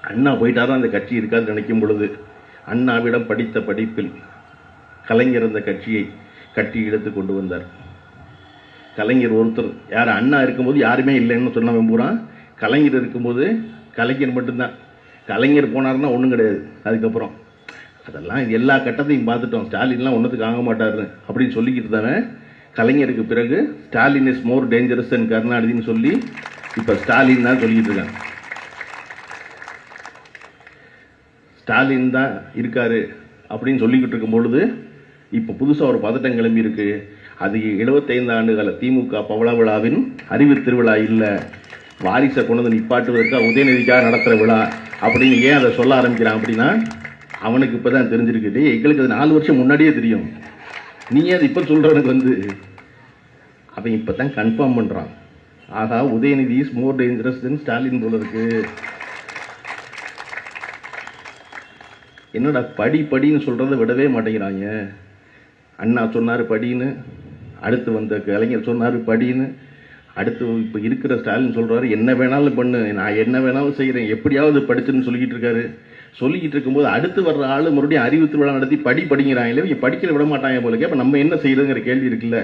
அண்ணா போயிட்டாதான் அந்த கட்சி இருக்காது நினைக்கும் பொழுது அண்ணாவிடம் படித்த படிப்பில் கலைஞர் அந்த கட்சியை கட்டி இழுத்து கொண்டு வந்தார். கலைஞர் ஒருத்தர், யார் அண்ணா இருக்கும்போது யாருமே இல்லைன்னு சொன்னவன் பூரா கலைஞர் இருக்கும்போது கலைஞர் மட்டும்தான். கலைஞர் போனார்னா ஒன்றும் கிடையாது. அதுக்கப்புறம் அதெல்லாம் எல்லா கட்டத்தையும் பார்த்துட்டோம். ஸ்டாலின்லாம் ஒன்றுத்துக்கு ஆக மாட்டார் அப்படின்னு சொல்லிக்கிட்டு தானே கலைஞருக்கு பிறகு ஸ்டாலின் இஸ் மோர் டேஞ்சரஸ் தென் கருணாநிதினு சொல்லி இப்போ ஸ்டாலின் தான் சொல்லிக்கிட்டு இருக்காங்க. ஸ்டாலின் தான் இருக்காரு அப்படின்னு சொல்லிக்கிட்டு இருக்கும் பொழுது இப்போ புதுசாக ஒரு பதட்டம் கிளம்பி இருக்கு. அது 75 ஆண்டுகால திமுக பவள விழாவின் அறிவு திருவிழா இல்லை, வாரிசை கொண்டு வந்து நிப்பாட்டுவதற்காக உதயநிதிக்காக நடத்துகிற விழா அப்படின்னு ஏன் அதை சொல்ல ஆரம்பிக்கிறான் அப்படின்னா அவனுக்கு இப்போ தான் தெரிஞ்சிருக்கு. எங்களுக்கு அது 4 வருஷம் முன்னாடியே தெரியும், நீ அது இப்போ சொல்கிறவனுக்கு அவன் இப்போ தான் கன்ஃபார்ம் பண்ணுறான். ஆகா, உதயநிதி இஸ் மோர் டேஞ்சரஸ் தென் ஸ்டாலின் போல இருக்கு. என்னடா படின்னு சொல்கிறத விடவே மாட்டேங்கிறாங்க. அண்ணா சொன்னார் படின்னு, அடுத்து வந்த கலைஞர் சொன்னார் படின்னு, அடுத்து இப்போ இருக்கிற ஸ்டாலின் சொல்கிறாரு என்ன வேணாலும் பண்ணு, நான் என்ன வேணாலும் செய்கிறேன், எப்படியாவது படிச்சுன்னு சொல்லிக்கிட்டு இருக்காரு. சொல்லிக்கிட்டு இருக்கும்போது அடுத்து வர்ற ஆள் மறுபடியும் அறிவு திருவிழா நடத்தி படிங்கிறாங்களே, இவங்க படிக்கிற விட மாட்டாங்க போல. அப்போ நம்ம என்ன செய்யறதுங்கிற கேள்வி இருக்குல்ல.